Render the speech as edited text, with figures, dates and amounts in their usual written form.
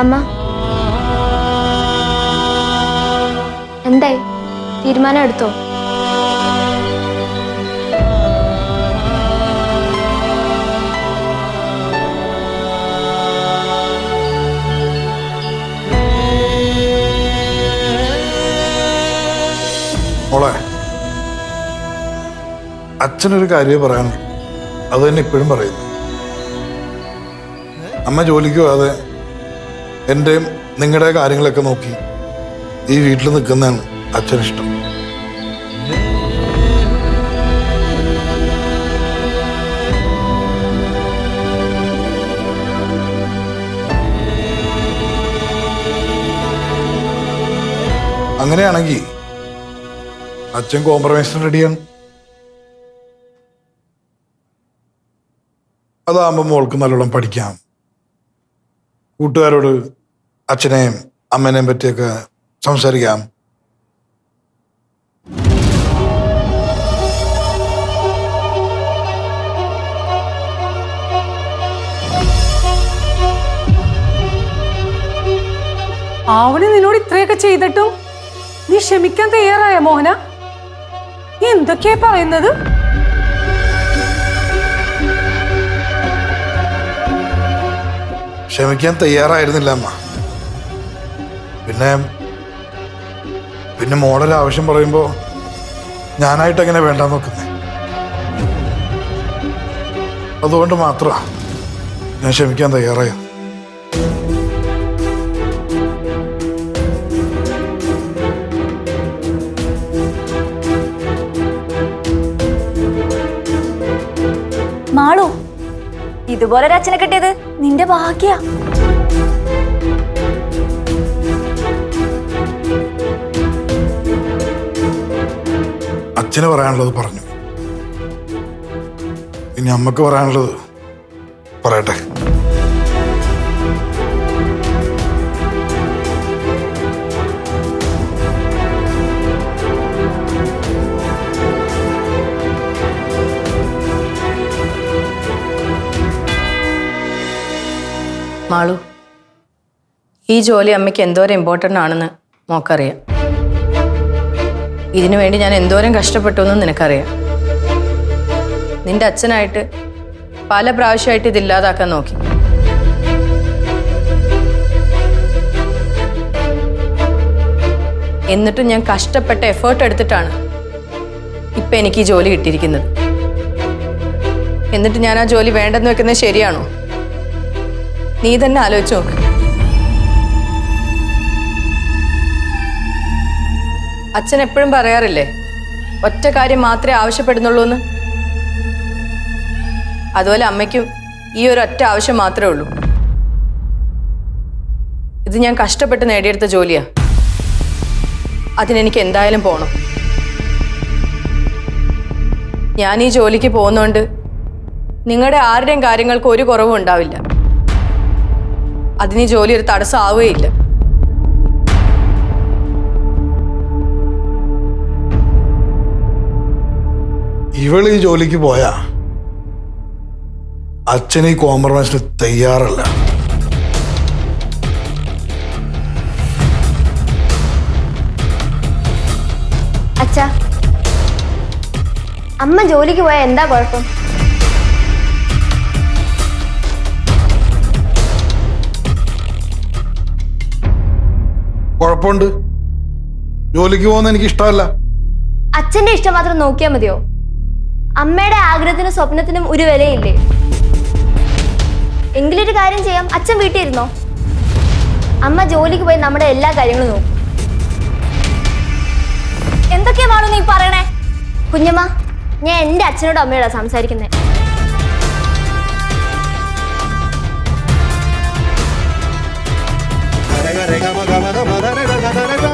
അമ്മ എന്തായി? തീരുമാനം എടുത്തോ? മോളെ, അച്ഛനൊരു കാര്യം പറയാനുണ്ട്. അത് തന്നെ ഇപ്പോഴും പറയുന്നു. അമ്മ ജോലിക്ക് പോകാതെ എൻ്റെയും നിങ്ങളുടെ കാര്യങ്ങളൊക്കെ നോക്കി ഈ വീട്ടിൽ നിൽക്കുന്നതാണ് അച്ഛനിഷ്ടം. അങ്ങനെയാണെങ്കിൽ അച്ഛൻ കോംപ്രമൈസിന് റെഡിയാണ്. അതാകുമ്പോൾ മോൾക്ക് നല്ലോണം പഠിക്കാം, കൂട്ടുകാരോട് അച്ഛനെയും അമ്മേനെയും പറ്റിയൊക്കെ സംസാരിക്കാം. ആവണി നിന്നോട് ഇത്രയൊക്കെ ചെയ്തിട്ടും നീ ക്ഷമിക്കാൻ തയ്യാറായ മോഹന? നീ എന്തൊക്കെയാ പറയുന്നത്? ക്ഷമിക്കാൻ തയ്യാറായിരുന്നില്ല അമ്മ. പിന്നെ മോളൊരു ആവശ്യം പറയുമ്പോൾ ഞാനായിട്ട് എങ്ങനെ വേണ്ടാന്ന് നോക്കുന്നേ. അതുകൊണ്ട് മാത്രമാണ് ഞാൻ ക്ഷമിക്കാൻ തയ്യാറായത്. മാളു, ഇതുപോലൊരു അച്ഛനെ കിട്ടിയത് നിന്റെ ഭാഗ്യ. അച്ഛന് പറയാനുള്ളത് പറഞ്ഞു, ഇനി അമ്മക്ക് പറയാനുള്ളത് പറയട്ടെ. മാളു, ഈ ജോലി അമ്മയ്ക്ക് എന്തോരം ഇമ്പോർട്ടൻ്റ് ആണെന്ന് മോക്കറിയാം. ഇതിനു വേണ്ടി ഞാൻ എന്തോരം കഷ്ടപ്പെട്ടു എന്നും നിനക്കറിയാം. നിന്റെ അച്ഛനായിട്ട് പല പ്രാവശ്യമായിട്ട് ഇതില്ലാതാക്കാൻ നോക്കി. എന്നിട്ടും ഞാൻ കഷ്ടപ്പെട്ട എഫേർട്ട് എടുത്തിട്ടാണ് ഇപ്പം എനിക്ക് ഈ ജോലി കിട്ടിയിരിക്കുന്നത്. എന്നിട്ട് ഞാൻ ആ ജോലി വേണ്ടെന്ന് വെക്കുന്നത് ശരിയാണോ? നീ തന്നെ ആലോചിച്ച് നോക്ക്. അച്ഛൻ എപ്പോഴും പറയാറില്ലേ, ഒറ്റ കാര്യം മാത്രമേ ആവശ്യപ്പെടുന്നുള്ളൂ എന്ന്. അതുപോലെ അമ്മയ്ക്കും ഈ ഒരു ഒറ്റ ആവശ്യം മാത്രമേ ഉള്ളൂ. ഇത് ഞാൻ കഷ്ടപ്പെട്ട് നേടിയെടുത്ത ജോലിയാ. അതിനെനിക്ക് എന്തായാലും പോകണം. ഞാൻ ഈ ജോലിക്ക് പോകുന്നതുകൊണ്ട് നിങ്ങളുടെ ആരുടെയും കാര്യങ്ങൾക്ക് ഒരു കുറവും ഉണ്ടാവില്ല. അതിന് ഈ ജോലി ഒരു തടസ്സം ആവുകയില്ല. ഇവൾ ഈ ജോലിക്ക് പോയാ അച്ഛൻ ഈ കോംപ്രമൈസിന് തയ്യാറല്ല. അച്ഛാ, അമ്മ ജോലിക്ക് പോയാൽ എന്താ കുഴപ്പം? കുഴപ്പമുണ്ട്. ജോലിക്ക് പോകുന്ന എനിക്ക് ഇഷ്ടമല്ല. അച്ഛന്റെ ഇഷ്ടം മാത്രം നോക്കിയാൽ മതിയോ? അമ്മയുടെ ആഗ്രഹത്തിനും സ്വപ്നത്തിനും ഒരു വിലയില്ലേ? എങ്കിലൊരു കാര്യം ചെയ്യാം, അച്ഛൻ വീട്ടിൽ ഇരുന്നോ. അമ്മ ജോലിക്ക് പോയി നമ്മുടെ എല്ലാ കാര്യങ്ങളും നോക്കും. എന്തൊക്കെയാണോ നീ പറയണേ? കുഞ്ഞമ്മ, ഞാൻ എൻ്റെ അച്ഛനോടും അമ്മയോടാ സംസാരിക്കുന്നത്. Rega, rega, maga, maga, maga, rega, rega, rega.